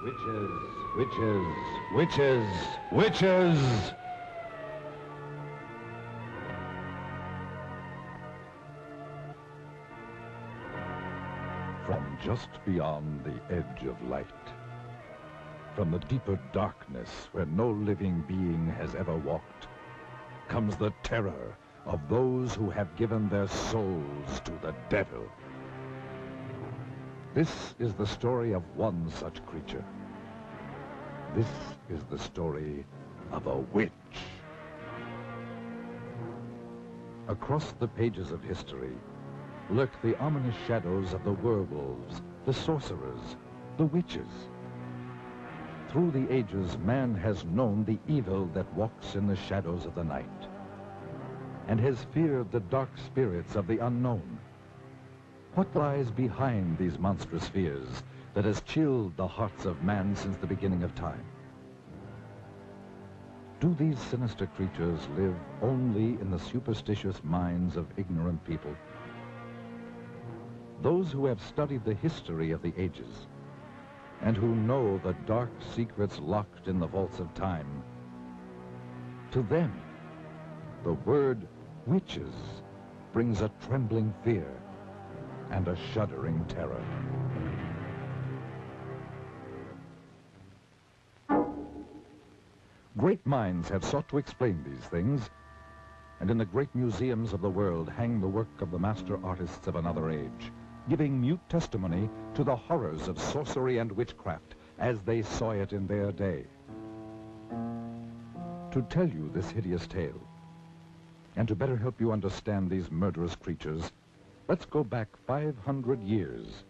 Witches, witches, witches, witches! From just beyond the edge of light, from the deeper darkness where no living being has ever walked, comes the terror of those who have given their souls to the devil. This is the story of one such creature. This is the story of a witch. Across the pages of history lurk the ominous shadows of the werewolves, the sorcerers, the witches. Through the ages, man has known the evil that walks in the shadows of the night, and has feared the dark spirits of the unknown. What lies behind these monstrous fears that has chilled the hearts of man since the beginning of time? Do these sinister creatures live only in the superstitious minds of ignorant people? Those who have studied the history of the ages and who know the dark secrets locked in the vaults of time, to them, the word witches brings a trembling fear and a shuddering terror. Great minds have sought to explain these things, and in the great museums of the world hang the work of the master artists of another age, giving mute testimony to the horrors of sorcery and witchcraft as they saw it in their day. To tell you this hideous tale, and to better help you understand these murderous creatures, let's go back 500 years,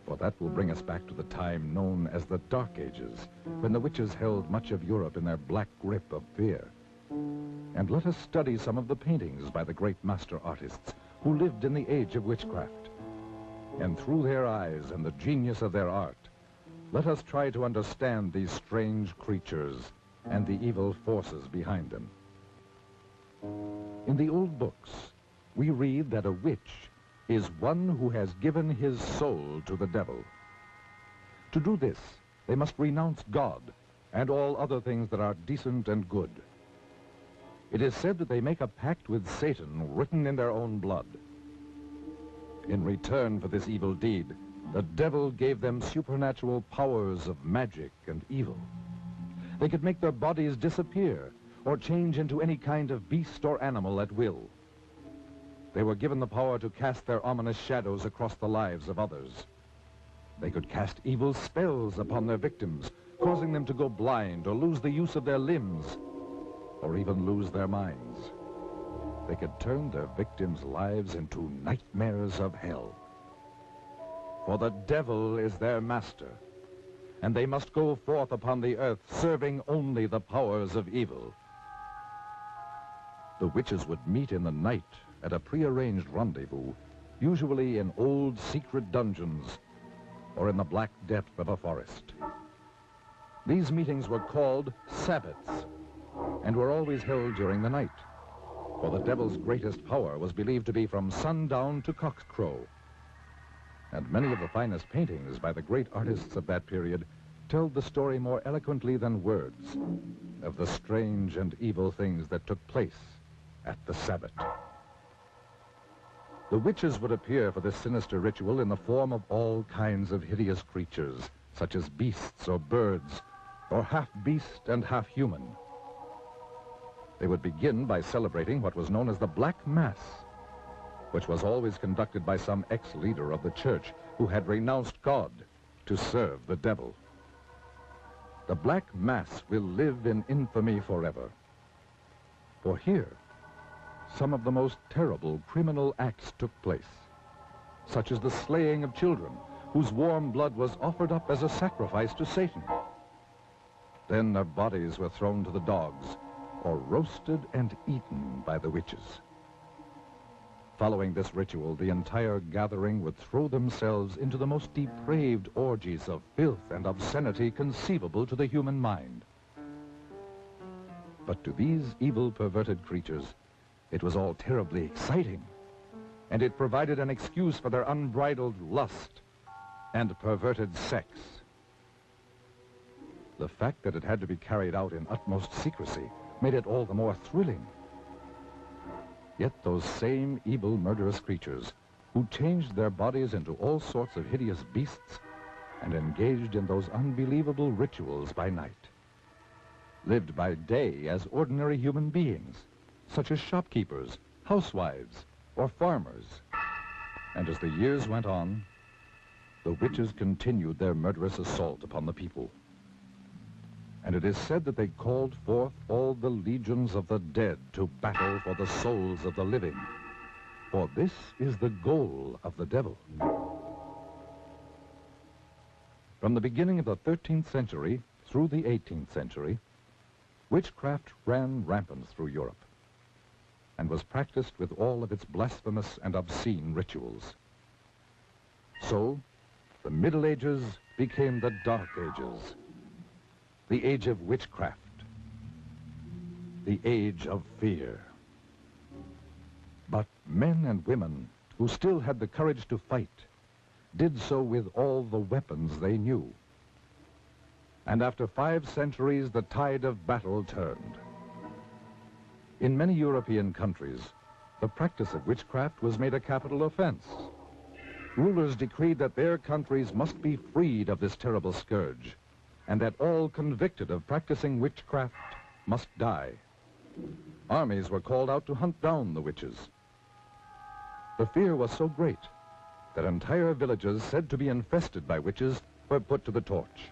for that will bring us back to the time known as the Dark Ages, when the witches held much of Europe in their black grip of fear. And let us study some of the paintings by the great master artists who lived in the age of witchcraft. And through their eyes and the genius of their art, let us try to understand these strange creatures and the evil forces behind them. In the old books, we read that a witch is one who has given his soul to the devil. To do this, they must renounce God and all other things that are decent and good. It is said that they make a pact with Satan written in their own blood. In return for this evil deed, the devil gave them supernatural powers of magic and evil. They could make their bodies disappear or change into any kind of beast or animal at will. They were given the power to cast their ominous shadows across the lives of others. They could cast evil spells upon their victims, causing them to go blind or lose the use of their limbs, or even lose their minds. They could turn their victims' lives into nightmares of hell. For the devil is their master, and they must go forth upon the earth serving only the powers of evil. The witches would meet in the night at a prearranged rendezvous, usually in old secret dungeons or in the black depth of a forest. These meetings were called Sabbats and were always held during the night, for the devil's greatest power was believed to be from sundown to cockcrow. And many of the finest paintings by the great artists of that period tell the story more eloquently than words of the strange and evil things that took place at the Sabbat. The witches would appear for this sinister ritual in the form of all kinds of hideous creatures, such as beasts or birds, or half beast and half human. They would begin by celebrating what was known as the Black Mass, which was always conducted by some ex-leader of the church who had renounced God to serve the devil. The Black Mass will live in infamy forever. For here, some of the most terrible criminal acts took place, such as the slaying of children whose warm blood was offered up as a sacrifice to Satan. Then their bodies were thrown to the dogs or roasted and eaten by the witches. Following this ritual, the entire gathering would throw themselves into the most depraved orgies of filth and obscenity conceivable to the human mind. But to these evil, perverted creatures, it was all terribly exciting, and it provided an excuse for their unbridled lust and perverted sex. The fact that it had to be carried out in utmost secrecy made it all the more thrilling. Yet those same evil, murderous creatures who changed their bodies into all sorts of hideous beasts and engaged in those unbelievable rituals by night, lived by day as ordinary human beings, such as shopkeepers, housewives, or farmers. And as the years went on, the witches continued their murderous assault upon the people. And it is said that they called forth all the legions of the dead to battle for the souls of the living. For this is the goal of the devil. From the beginning of the 13th century through the 18th century, witchcraft ran rampant through Europe and was practiced with all of its blasphemous and obscene rituals. So, the Middle Ages became the Dark Ages, the age of witchcraft, the age of fear. But men and women who still had the courage to fight did so with all the weapons they knew. And after 5 centuries, the tide of battle turned. In many European countries, the practice of witchcraft was made a capital offense. Rulers decreed that their countries must be freed of this terrible scourge, and that all convicted of practicing witchcraft must die. Armies were called out to hunt down the witches. The fear was so great that entire villages said to be infested by witches were put to the torch.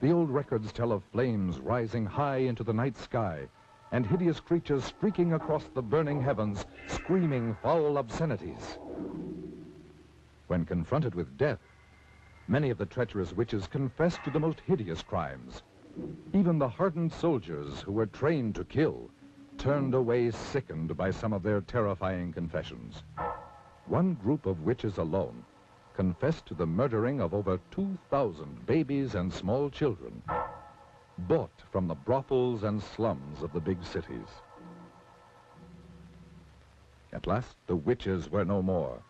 The old records tell of flames rising high into the night sky and hideous creatures streaking across the burning heavens, screaming foul obscenities. When confronted with death, many of the treacherous witches confessed to the most hideous crimes. Even the hardened soldiers who were trained to kill turned away sickened by some of their terrifying confessions. One group of witches alone confessed to the murdering of over 2,000 babies and small children, bought from the brothels and slums of the big cities. At last, the witches were no more.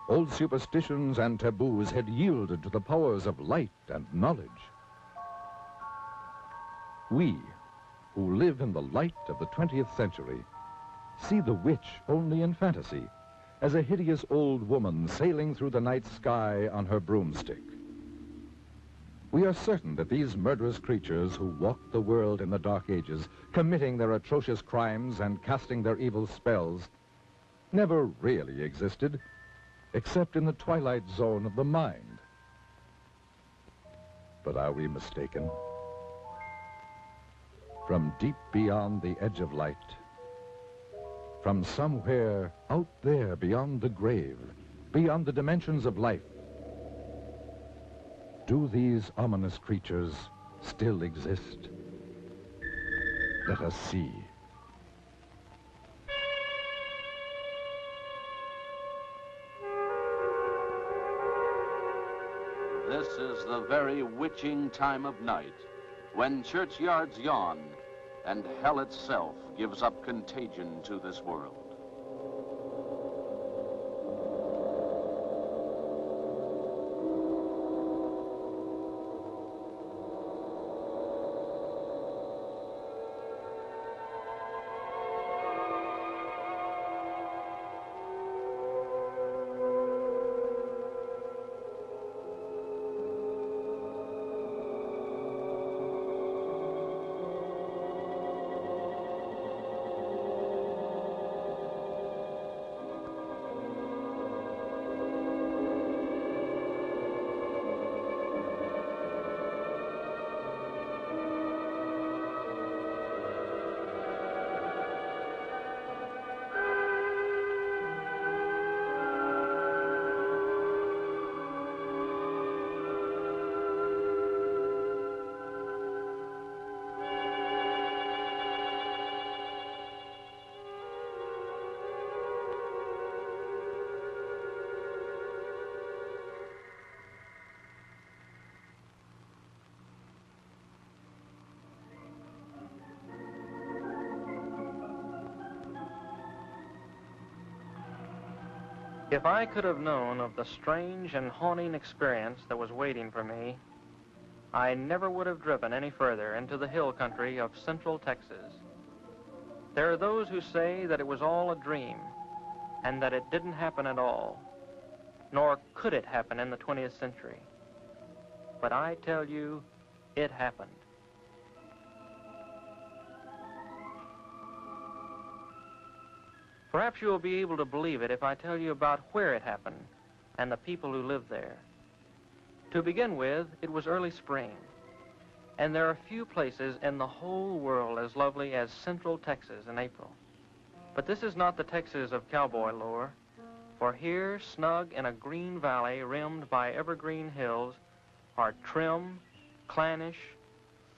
Old superstitions and taboos had yielded to the powers of light and knowledge. We, who live in the light of the 20th century, see the witch only in fantasy, as a hideous old woman sailing through the night sky on her broomstick. We are certain that these murderous creatures who walked the world in the Dark Ages, committing their atrocious crimes and casting their evil spells, never really existed, except in the twilight zone of the mind. But are we mistaken? From deep beyond the edge of light, from somewhere out there beyond the grave, beyond the dimensions of life, do these ominous creatures still exist? Let us see. This is the very witching time of night, when churchyards yawn and hell itself gives up contagion to this world. If I could have known of the strange and haunting experience that was waiting for me, I never would have driven any further into the hill country of central Texas. There are those who say that it was all a dream and that it didn't happen at all, nor could it happen in the 20th century. But I tell you, it happened. Perhaps you'll be able to believe it if I tell you about where it happened and the people who lived there. To begin with, it was early spring, and there are few places in the whole world as lovely as central Texas in April. But this is not the Texas of cowboy lore, for here, snug in a green valley rimmed by evergreen hills, are trim, clannish,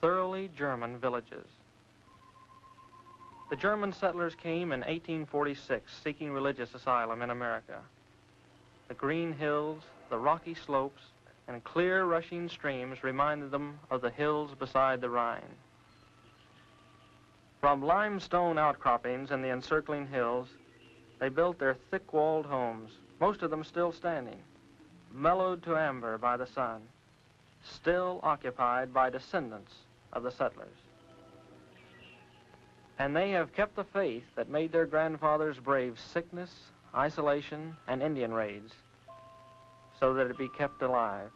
thoroughly German villages. The German settlers came in 1846 seeking religious asylum in America. The green hills, the rocky slopes, and clear rushing streams reminded them of the hills beside the Rhine. From limestone outcroppings in the encircling hills, they built their thick-walled homes, most of them still standing, mellowed to amber by the sun, still occupied by descendants of the settlers. And they have kept the faith that made their grandfathers brave sickness, isolation, and Indian raids, so that it be kept alive.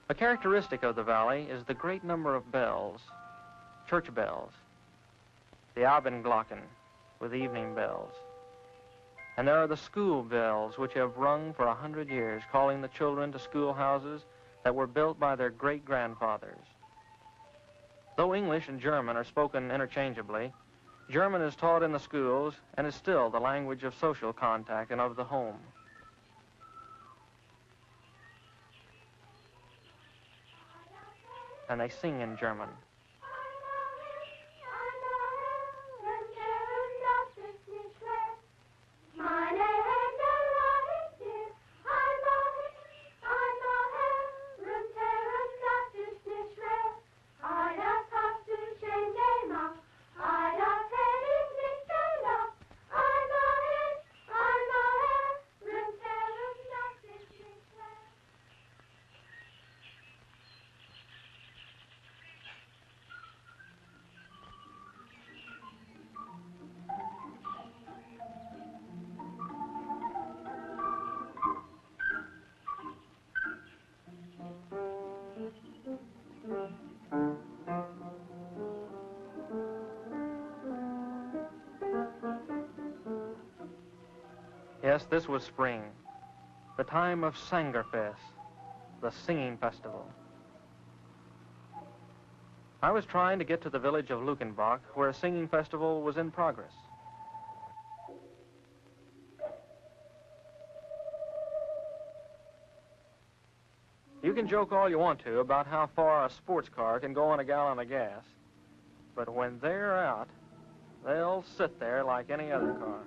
A characteristic of the valley is the great number of bells, church bells, the Abendglocken with evening bells. And there are the school bells which have rung for 100 years, calling the children to schoolhouses that were built by their great-grandfathers. Though English and German are spoken interchangeably, German is taught in the schools and is still the language of social contact and of the home. And they sing in German. Yes, this was spring, the time of Sangerfest, the singing festival. I was trying to get to the village of Luckenbach, where a singing festival was in progress. You can joke all you want to about how far a sports car can go on a gallon of gas, but when they're out, they'll sit there like any other car.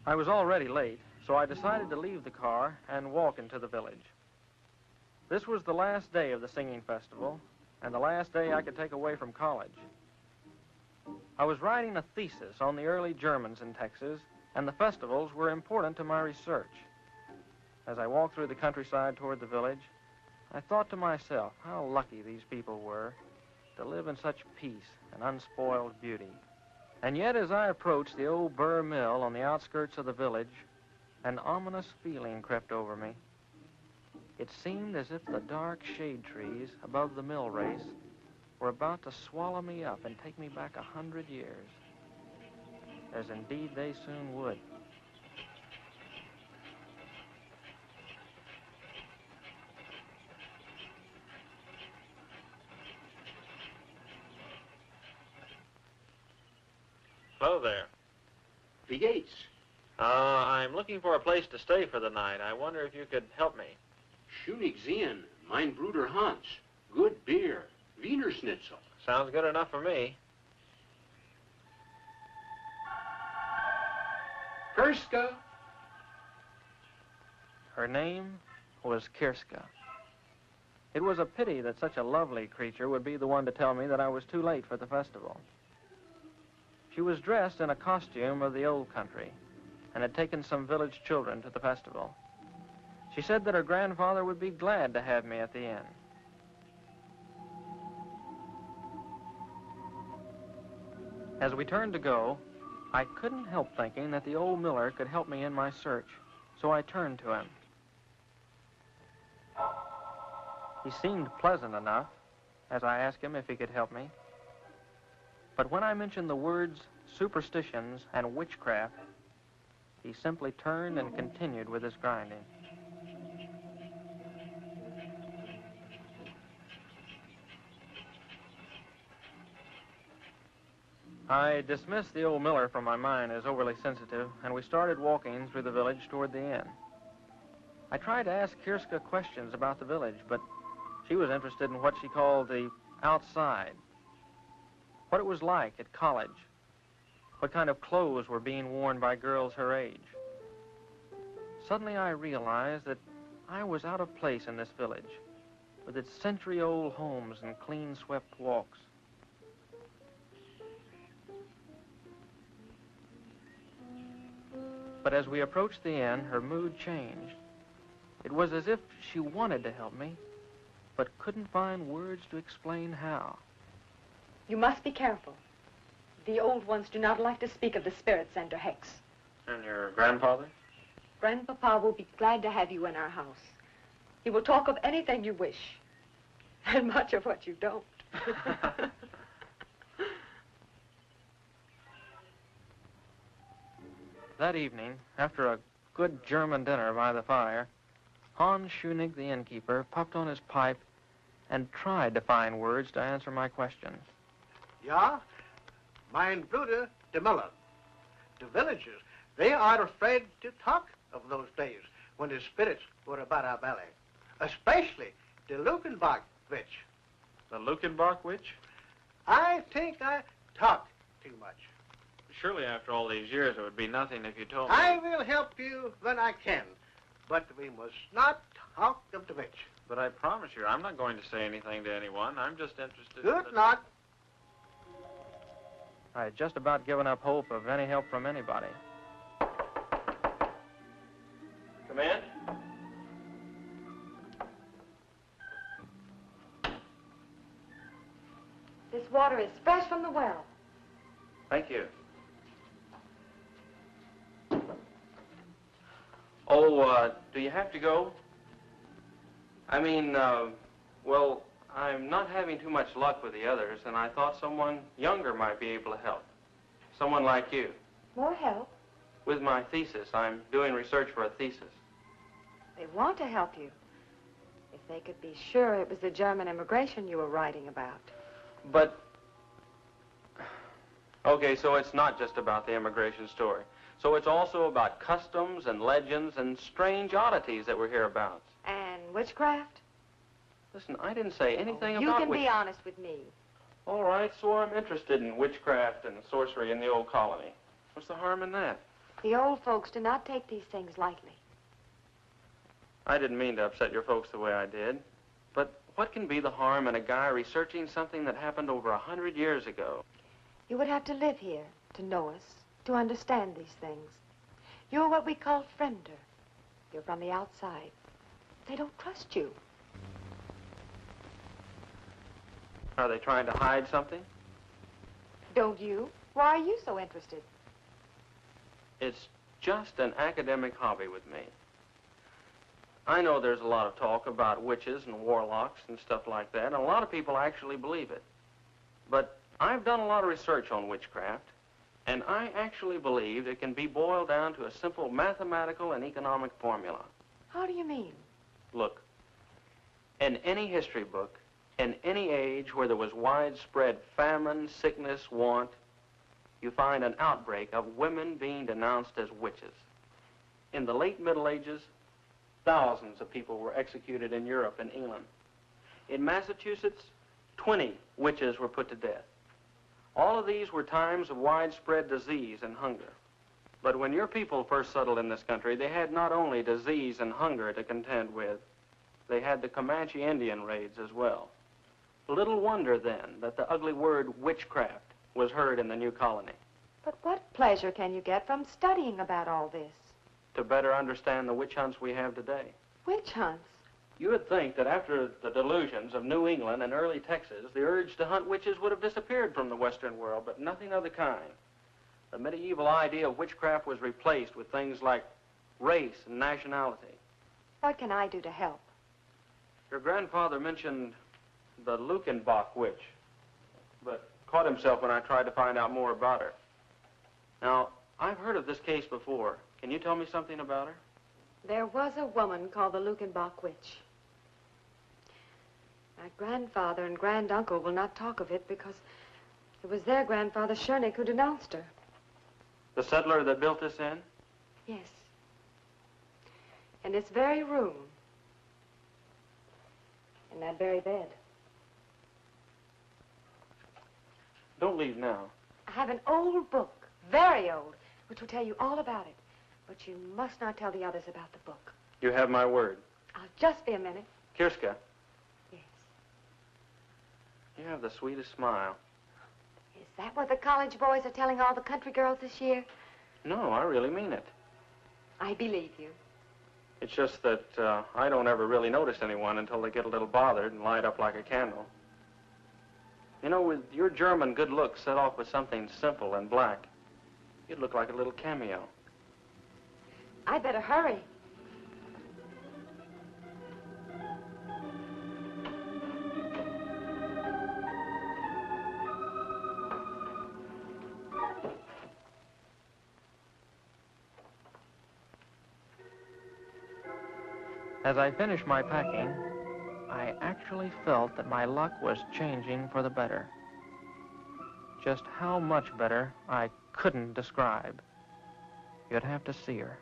I was already late, so I decided to leave the car and walk into the village. This was the last day of the singing festival, and the last day I could take away from college. I was writing a thesis on the early Germans in Texas, and the festivals were important to my research. As I walked through the countryside toward the village, I thought to myself how lucky these people were to live in such peace and unspoiled beauty. And yet, as I approached the old burr mill on the outskirts of the village, an ominous feeling crept over me. It seemed as if the dark shade trees above the mill race were about to swallow me up and take me back 100 years, as indeed they soon would. Hello there. Wie geht's? I'm looking for a place to stay for the night. I wonder if you could help me. Schön ich sehen. Mein Bruder Hans. Good beer. Wiener Schnitzel. Sounds good enough for me. Kirska. Her name was Kirska. It was a pity that such a lovely creature would be the one to tell me that I was too late for the festival. She was dressed in a costume of the old country and had taken some village children to the festival. She said that her grandfather would be glad to have me at the inn. As we turned to go, I couldn't help thinking that the old miller could help me in my search, so I turned to him. He seemed pleasant enough as I asked him if he could help me. But when I mentioned the words superstitions and witchcraft, he simply turned and continued with his grinding. I dismissed the old miller from my mind as overly sensitive, and we started walking through the village toward the inn. I tried to ask Kirska questions about the village, but she was interested in what she called the outside. What it was like at college. What kind of clothes were being worn by girls her age. Suddenly I realized that I was out of place in this village, with its century-old homes and clean-swept walks. But as we approached the inn, her mood changed. It was as if she wanted to help me, but couldn't find words to explain how. You must be careful. The old ones do not like to speak of the spirits and or hex. And your grandfather? Grandpapa will be glad to have you in our house. He will talk of anything you wish, and much of what you don't. That evening, after a good German dinner by the fire, Hans Schunig, the innkeeper, puffed on his pipe and tried to find words to answer my questions. Ja, mein Bruder, the Miller. The villagers, they are afraid to talk of those days when the spirits were about our belly, especially the Lukenbach witch. The Lukenbach witch? I think I talk too much. Surely after all these years it would be nothing if you told me. I will help you when I can, but we must not talk of the witch. But I promise you, I'm not going to say anything to anyone. I'm just interested Good in luck. I had just about given up hope of any help from anybody. Come in. This water is fresh from the well. Thank you. Oh, do you have to go? I mean, well, I'm not having too much luck with the others, and I thought someone younger might be able to help. Someone like you. More help? With my thesis. I'm doing research for a thesis. They want to help you. If they could be sure it was the German immigration you were writing about. But, okay, so it's not just about the immigration story. So it's also about customs and legends and strange oddities that we're hereabouts. And witchcraft? Listen, I didn't say anything You about can be honest with me. All right, so I'm interested in witchcraft and sorcery in the old colony. What's the harm in that? The old folks do not take these things lightly. I didn't mean to upset your folks the way I did. But what can be the harm in a guy researching something that happened over 100 years ago? You would have to live here to know us, to understand these things. You're what we call friender. You're from the outside. They don't trust you. Are they trying to hide something? Don't you? Why are you so interested? It's just an academic hobby with me. I know there's a lot of talk about witches and warlocks and stuff like that, and a lot of people actually believe it. But I've done a lot of research on witchcraft, and I actually believe it can be boiled down to a simple mathematical and economic formula. How do you mean? Look, in any history book, in any age where there was widespread famine, sickness, want, you find an outbreak of women being denounced as witches. In the late Middle Ages, thousands of people were executed in Europe and England. In Massachusetts, 20 witches were put to death. All of these were times of widespread disease and hunger. But when your people first settled in this country, they had not only disease and hunger to contend with, they had the Comanche Indian raids as well. Little wonder, then, that the ugly word witchcraft was heard in the new colony. But what pleasure can you get from studying about all this? To better understand the witch hunts we have today. Witch hunts? You would think that after the delusions of New England and early Texas, the urge to hunt witches would have disappeared from the Western world, but nothing of the kind. The medieval idea of witchcraft was replaced with things like race and nationality. What can I do to help? Your grandfather mentioned the Lukenbach witch, but caught himself when I tried to find out more about her. Now, I've heard of this case before. Can you tell me something about her? There was a woman called the Lukenbach witch. My grandfather and granduncle will not talk of it because it was their grandfather, Schoenig, who denounced her. The settler that built this inn? Yes. In this very room. In that very bed. Don't leave now. I have an old book, very old, which will tell you all about it. But you must not tell the others about the book. You have my word. I'll just be a minute. Kirska. Yes. You have the sweetest smile. Is that what the college boys are telling all the country girls this year? No, I really mean it. I believe you. It's just that I don't ever really notice anyone until they get a little bothered and light up like a candle. You know, with your German good looks set off with something simple and black, you'd look like a little cameo. I better hurry. As I finished my packing, I actually felt that my luck was changing for the better. Just how much better, I couldn't describe. You'd have to see her.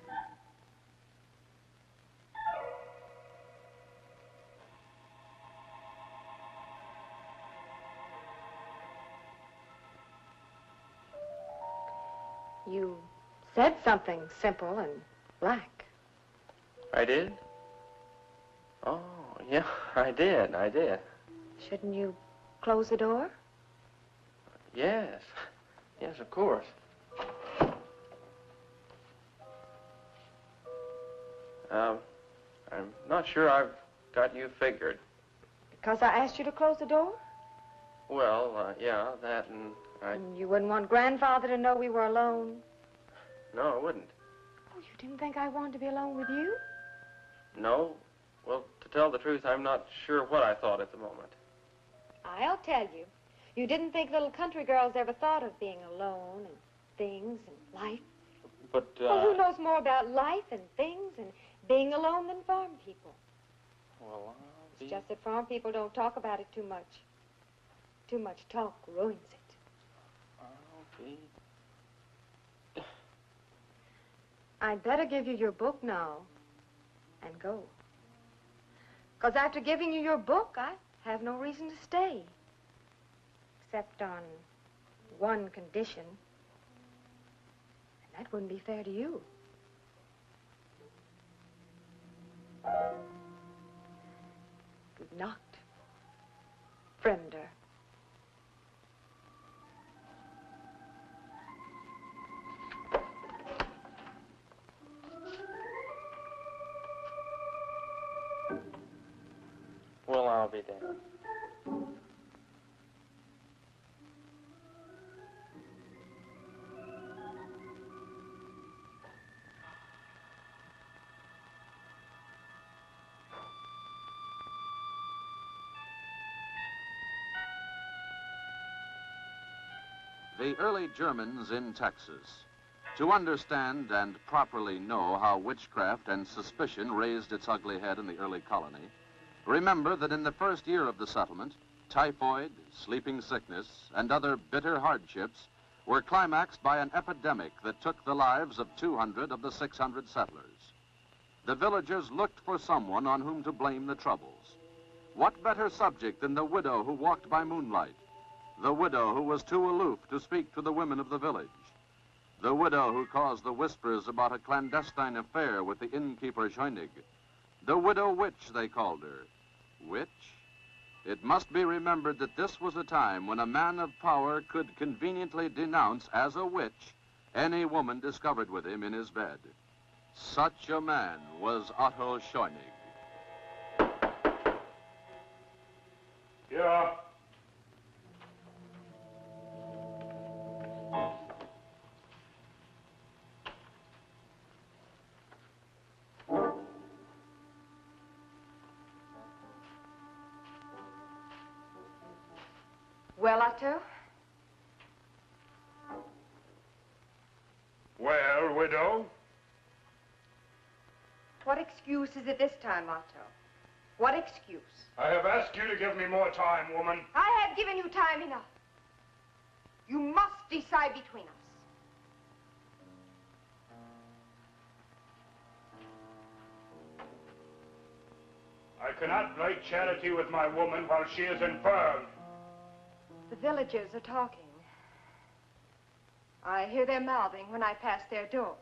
You said something simple and black. I did? Oh, yeah, I did. Shouldn't you close the door? Yes. Yes, of course. I'm not sure I've got you figured. Because I asked you to close the door? Well, yeah, that and And you wouldn't want Grandfather to know we were alone? No, I wouldn't. Oh, you didn't think I wanted to be alone with you? No. Well, to tell the truth, I'm not sure what I thought at the moment. I'll tell you. You didn't think little country girls ever thought of being alone and things and life. But, Well, who knows more about life and things and being alone than farm people? Well, It's just that farm people don't talk about it too much. Too much talk ruins it. I'll be... I'd better give you your book now and go. Because after giving you your book, I have no reason to stay. Except on one condition. And that wouldn't be fair to you. Good night, Friender. Well, I'll be there. The early Germans in Texas. To understand and properly know how witchcraft and suspicion raised its ugly head in the early colony, remember that in the first year of the settlement, typhoid, sleeping sickness, and other bitter hardships were climaxed by an epidemic that took the lives of 200 of the 600 settlers. The villagers looked for someone on whom to blame the troubles. What better subject than the widow who walked by moonlight? The widow who was too aloof to speak to the women of the village. The widow who caused the whispers about a clandestine affair with the innkeeper Schoenig. The widow witch, they called her. Witch? It must be remembered that this was a time when a man of power could conveniently denounce as a witch any woman discovered with him in his bed. Such a man was Otto Scheunig. Yeah. Well, Otto? Well, widow? What excuse is it this time, Otto? What excuse? I have asked you to give me more time, woman. I have given you time enough. You must decide between us. I cannot break charity with my woman while she is infirm. The villagers are talking. I hear their mouthing when I pass their doors.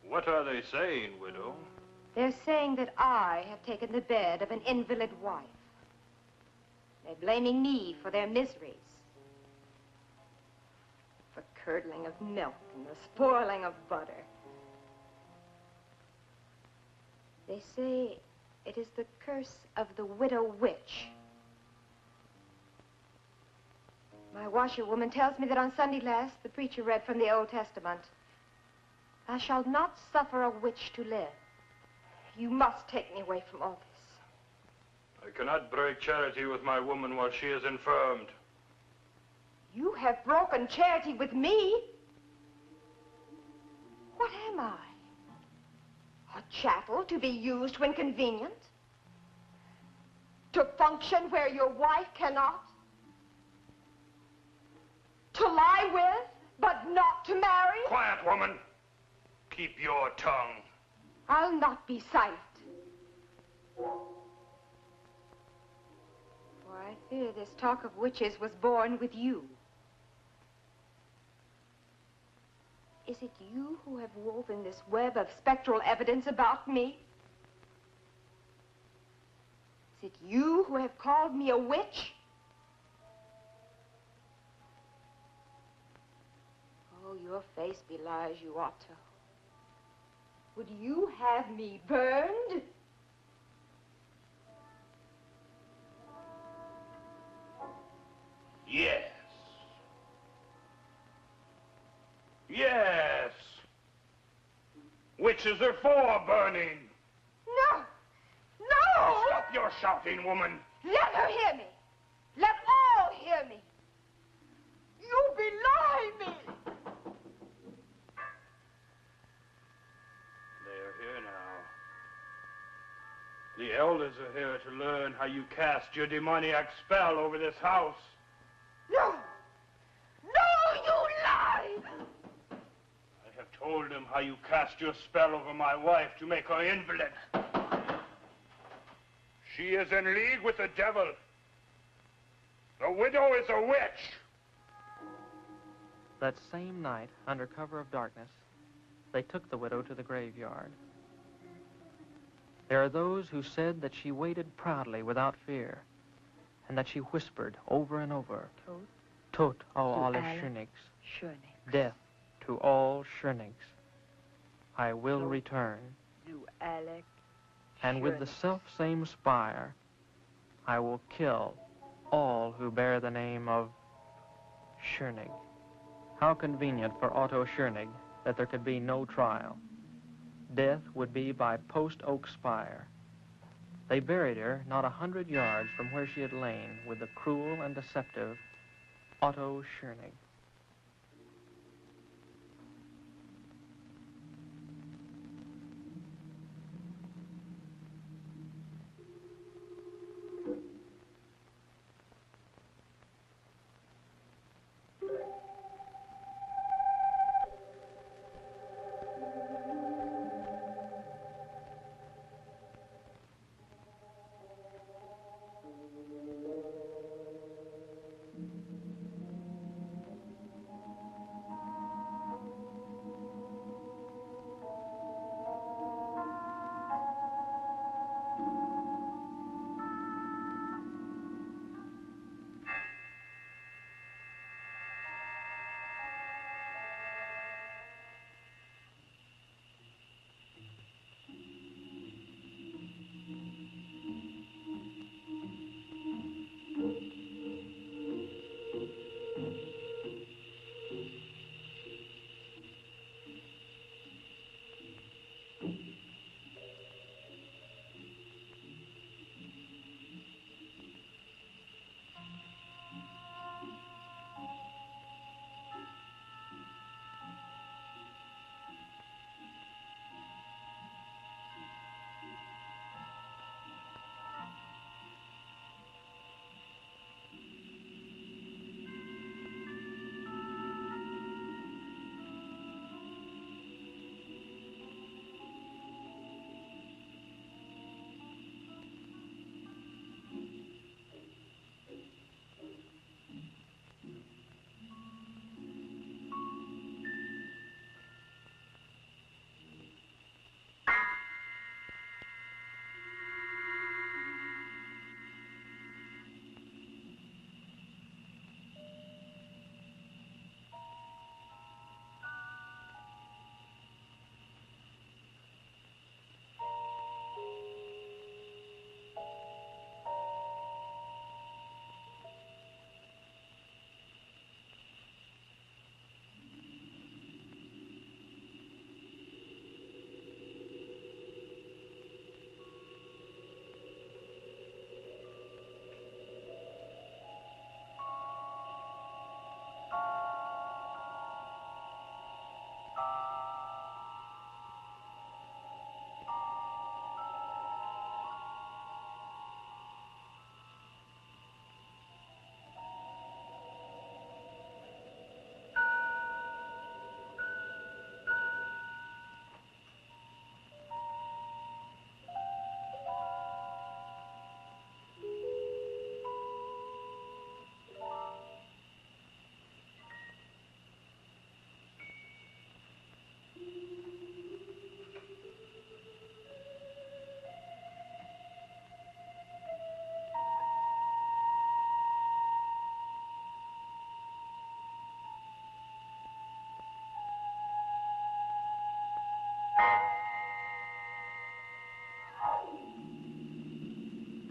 What are they saying, widow? They're saying that I have taken the bed of an invalid wife. They're blaming me for their miseries. The curdling of milk and the spoiling of butter. They say it is the curse of the widow witch. My washerwoman tells me that on Sunday last, the preacher read from the Old Testament, "Thou shalt not suffer a witch to live." You must take me away from all this. I cannot break charity with my woman while she is infirmed. You have broken charity with me? What am I? A chattel to be used when convenient? To function where your wife cannot? To lie with, but not to marry? Quiet, woman. Keep your tongue. I'll not be silent. For I fear this talk of witches was born with you. Is it you who have woven this web of spectral evidence about me? Is it you who have called me a witch? Oh, your face belies you, Otto. Would you have me burned? Yes. Yes. Witches are for burning. No! No! Stop your shouting, woman. Let her hear me. Let all hear me. You belie me. They are here now. The elders are here to learn how you cast your demoniac spell over this house. No! No, you lie! I have told them how you cast your spell over my wife to make her invalid. She is in league with the devil. The widow is a witch. That same night, under cover of darkness, they took the widow to the graveyard. There are those who said that she waited proudly without fear, and that she whispered over and over, Tot all alle Schönigs, death to all Schönigs. I will return. And with the self-same spire, I will kill all who bear the name of Schönig. How convenient for Otto Schönig that there could be no trial. Death would be by post-oak spire. They buried her not 100 yards from where she had lain with the cruel and deceptive Otto Schönig.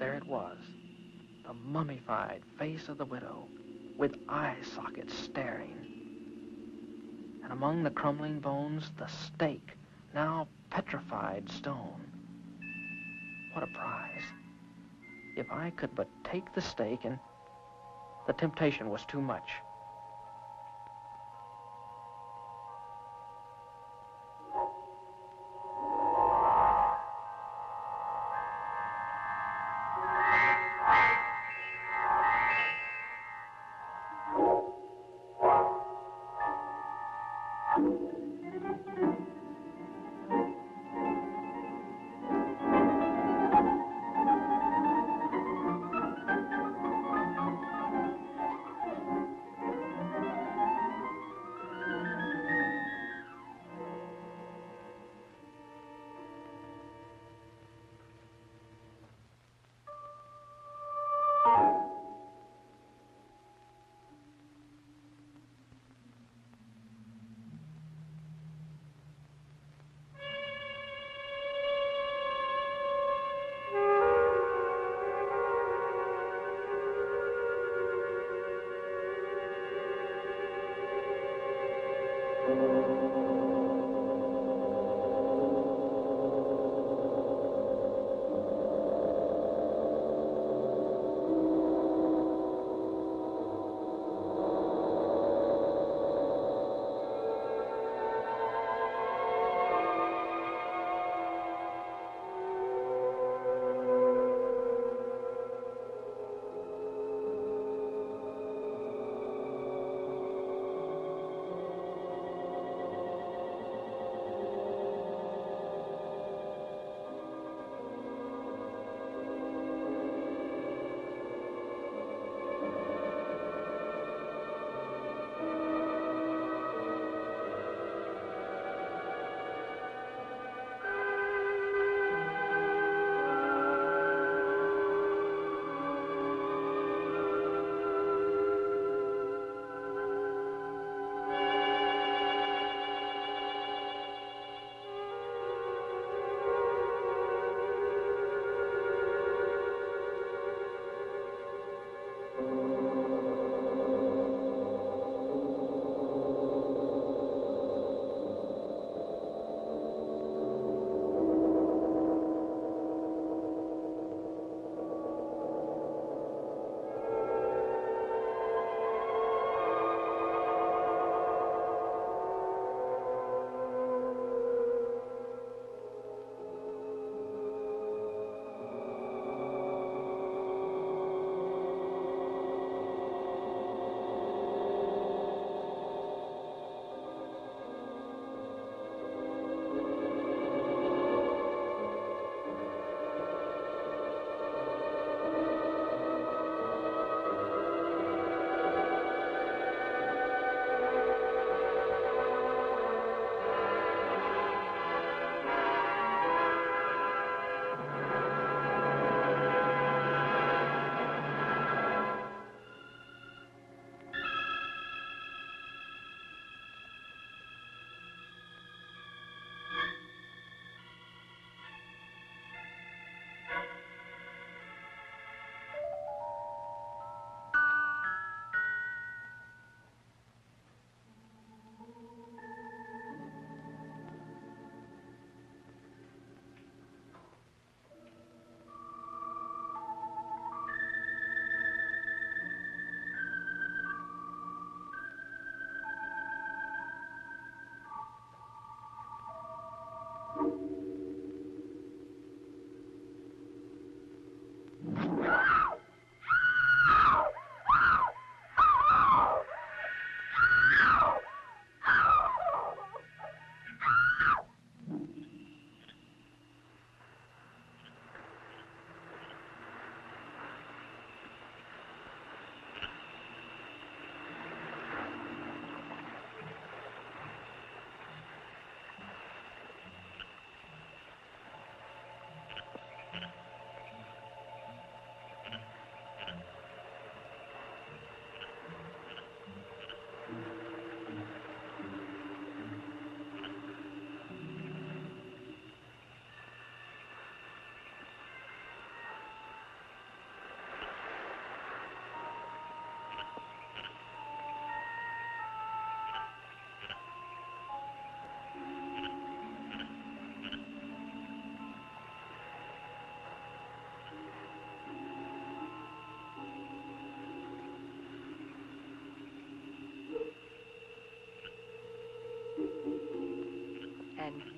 there it was, the mummified face of the widow, with eye sockets staring. And among the crumbling bones, the stake, now petrified stone. What a prize. If I could but take the stake, and the temptation was too much.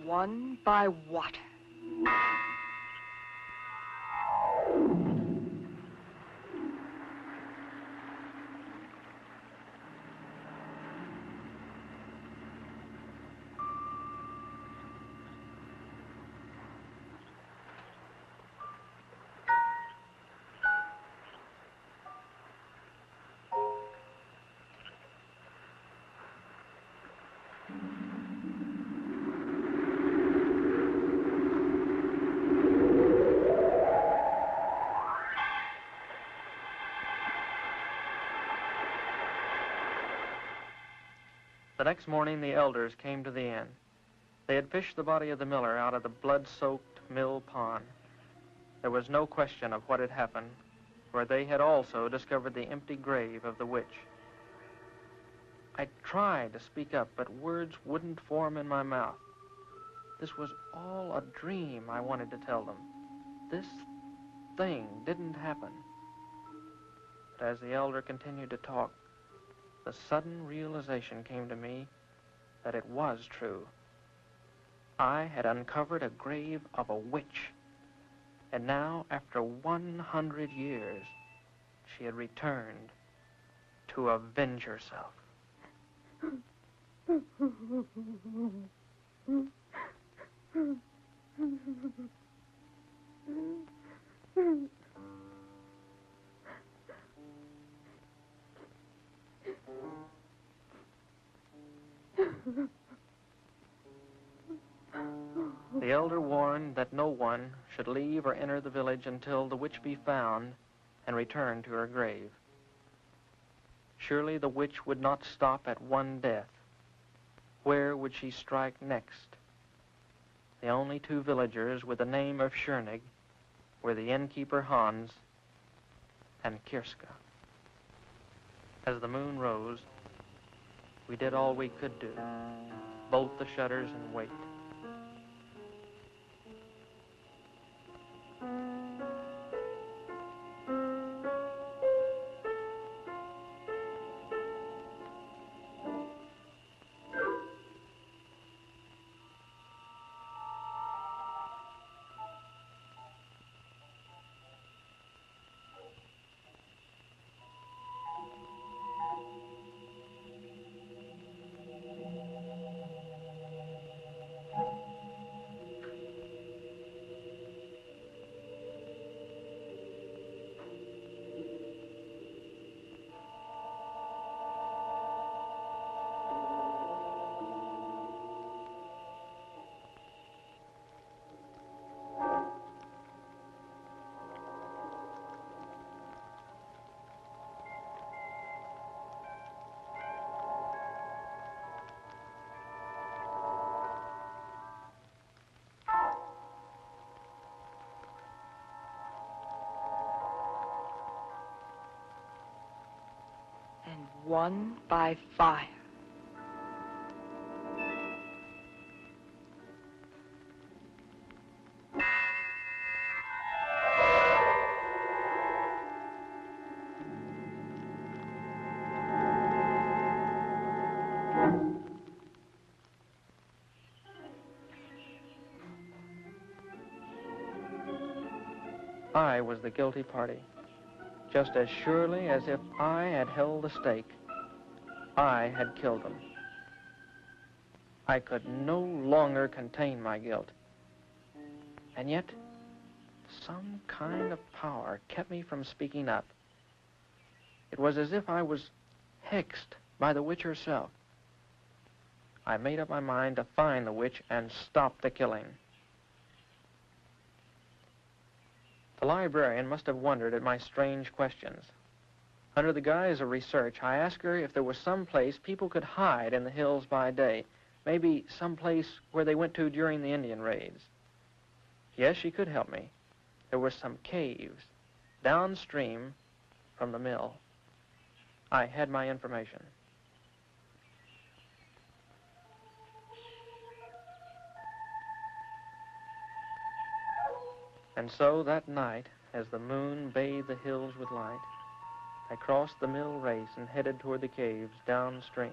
won by water. The next morning, the elders came to the inn. They had fished the body of the miller out of the blood-soaked mill pond. There was no question of what had happened, for they had also discovered the empty grave of the witch. I tried to speak up, but words wouldn't form in my mouth. This was all a dream, I wanted to tell them. This thing didn't happen. But as the elder continued to talk, the sudden realization came to me that it was true. I had uncovered a grave of a witch, and now, after 100 years, she had returned to avenge herself. The elder warned that no one should leave or enter the village until the witch be found and return to her grave. Surely the witch would not stop at one death. Where would she strike next? The only two villagers with the name of Schoenig were the innkeeper Hans and Kirska. As the moon rose, we did all we could do, bolt the shutters and wait. And won by fire. I was the guilty party. Just as surely as if I had held the stake, I had killed them. I could no longer contain my guilt. And yet, some kind of power kept me from speaking up. It was as if I was hexed by the witch herself. I made up my mind to find the witch and stop the killing. The librarian must have wondered at my strange questions. Under the guise of research, I asked her if there was some place people could hide in the hills by day, maybe some place where they went to during the Indian raids. Yes, she could help me. There were some caves downstream from the mill. I had my information. And so that night, as the moon bathed the hills with light, I crossed the mill race and headed toward the caves downstream.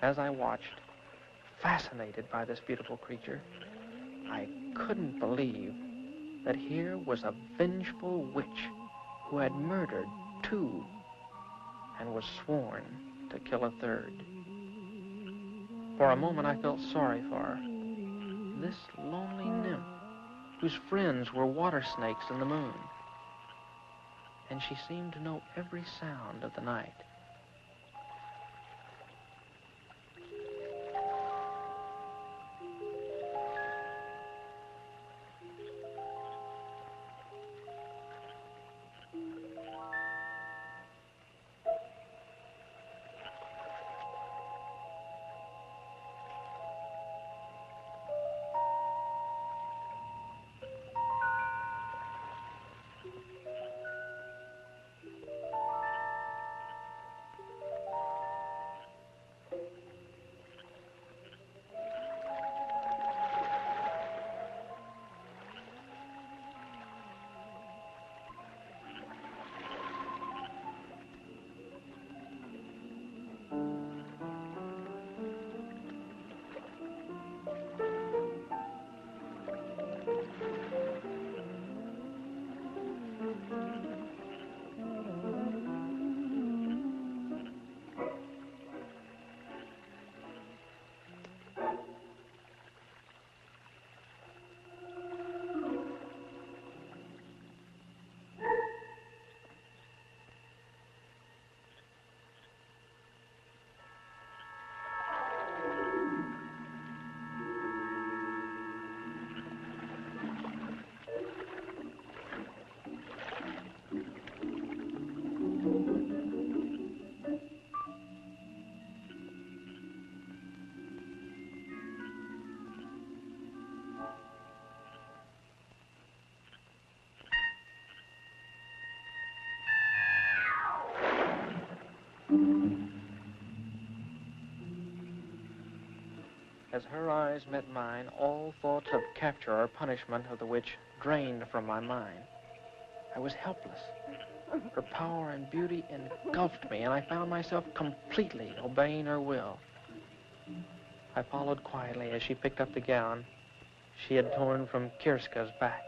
As I watched, fascinated by this beautiful creature, I couldn't believe that here was a vengeful witch who had murdered 2 and was sworn to kill a 3rd. For a moment, I felt sorry for her. This lonely nymph, whose friends were water snakes in the moon. And she seemed to know every sound of the night. As her eyes met mine, all thoughts of capture or punishment of the witch drained from my mind. I was helpless. Her power and beauty engulfed me, and I found myself completely obeying her will. I followed quietly as she picked up the gown she had torn from Kirska's back.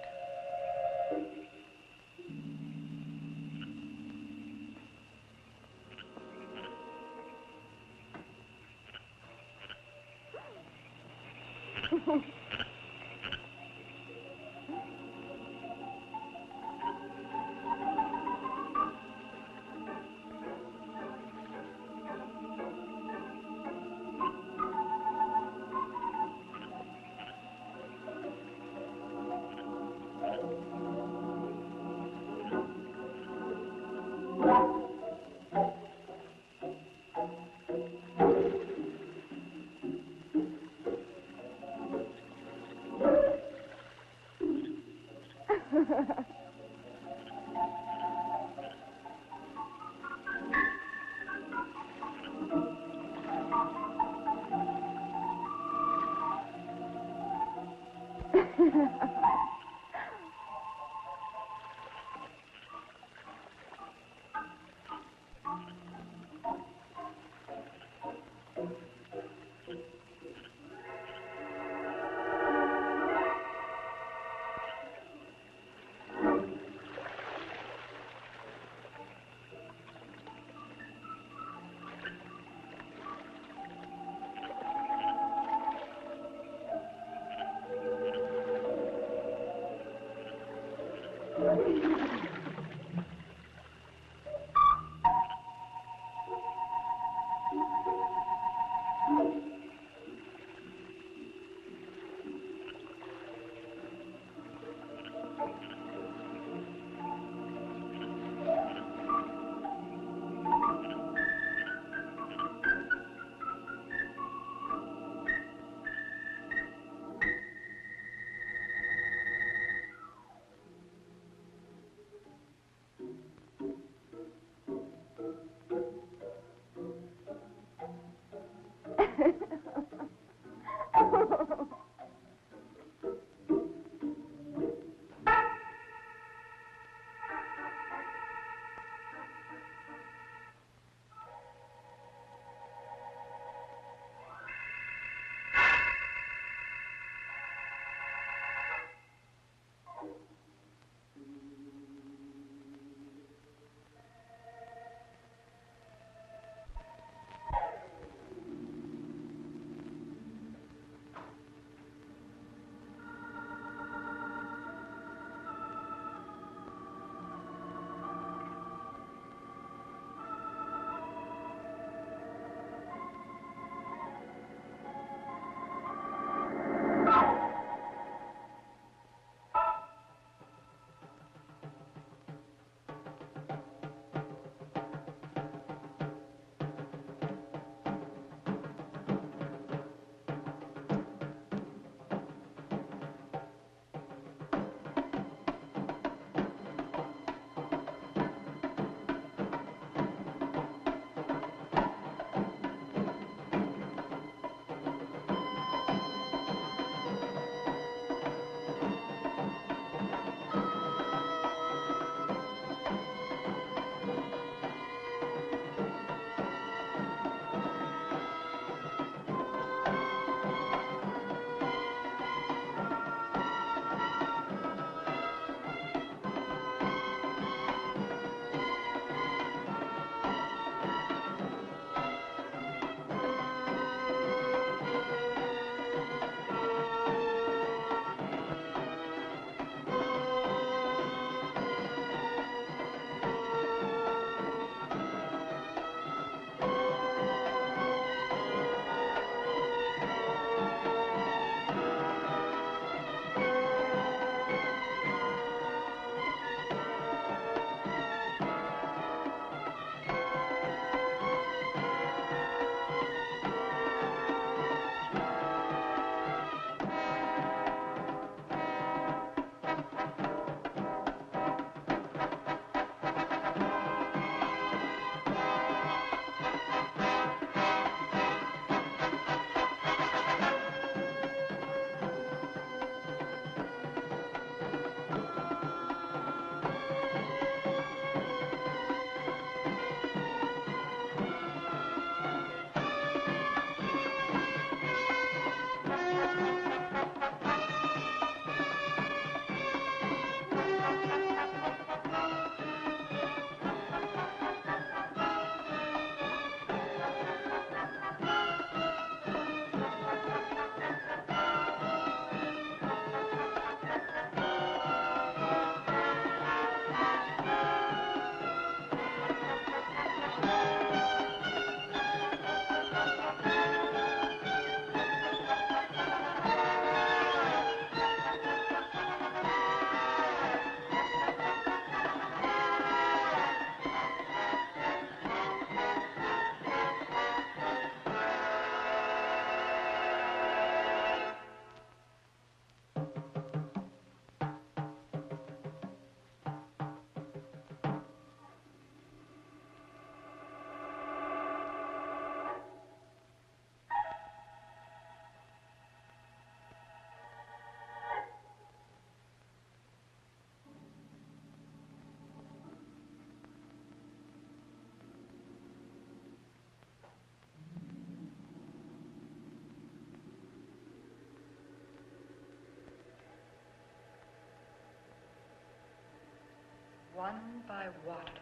one by water,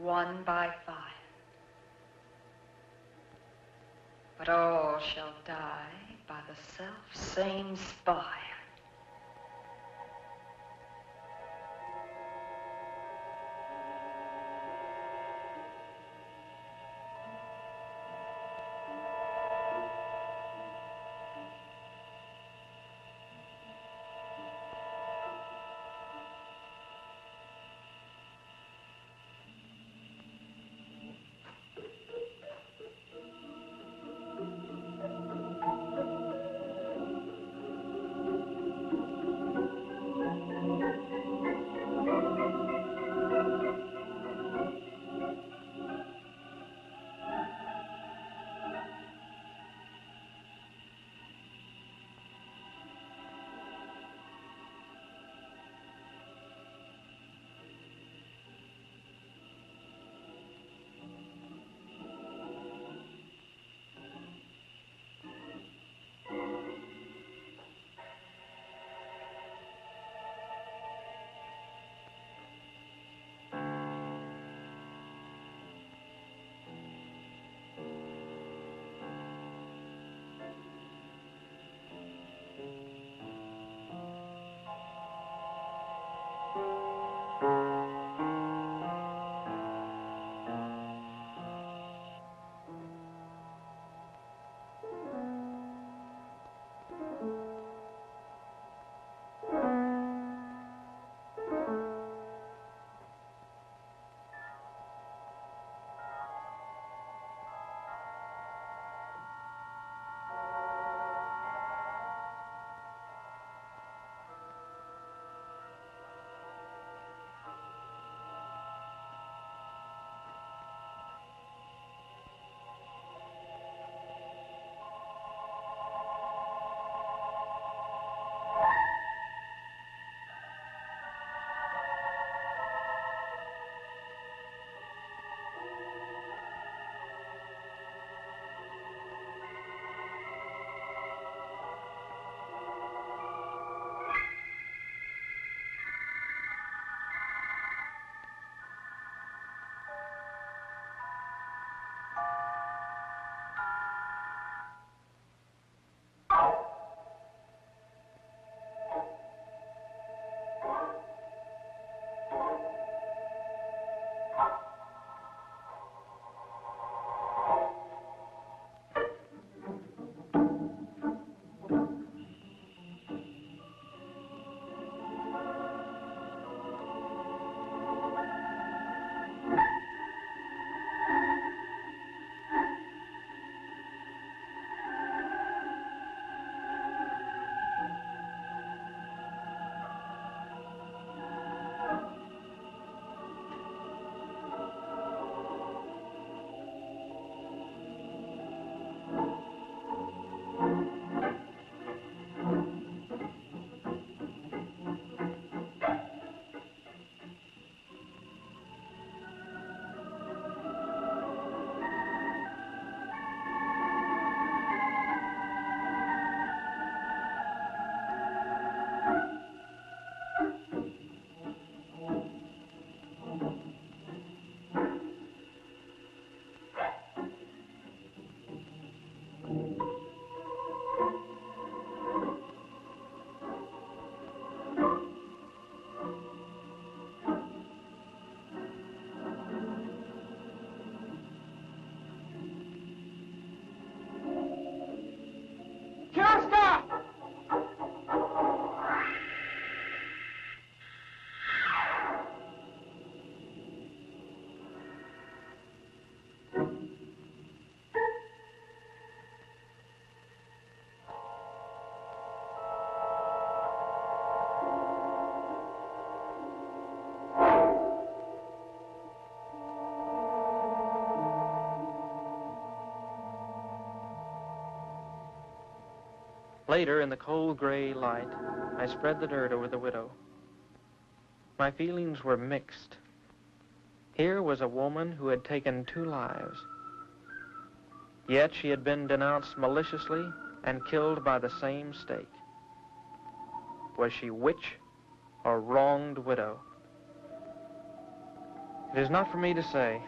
one by fire. But all shall die by the self-same spire. Later, in the cold gray light, I spread the dirt over the widow. My feelings were mixed. Here was a woman who had taken 2 lives. Yet she had been denounced maliciously and killed by the same stake. Was she witch or wronged widow? It is not for me to say.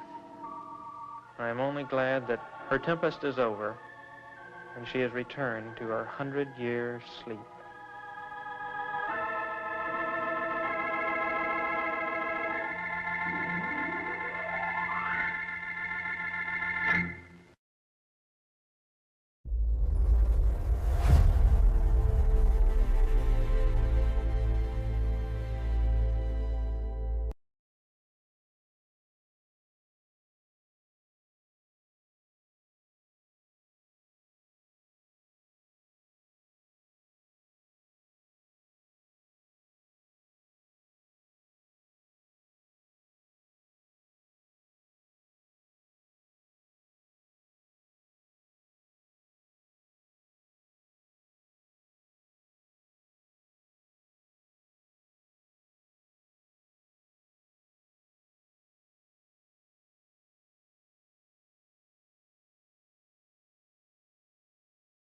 I am only glad that her tempest is over and she has returned to her 100-year sleep.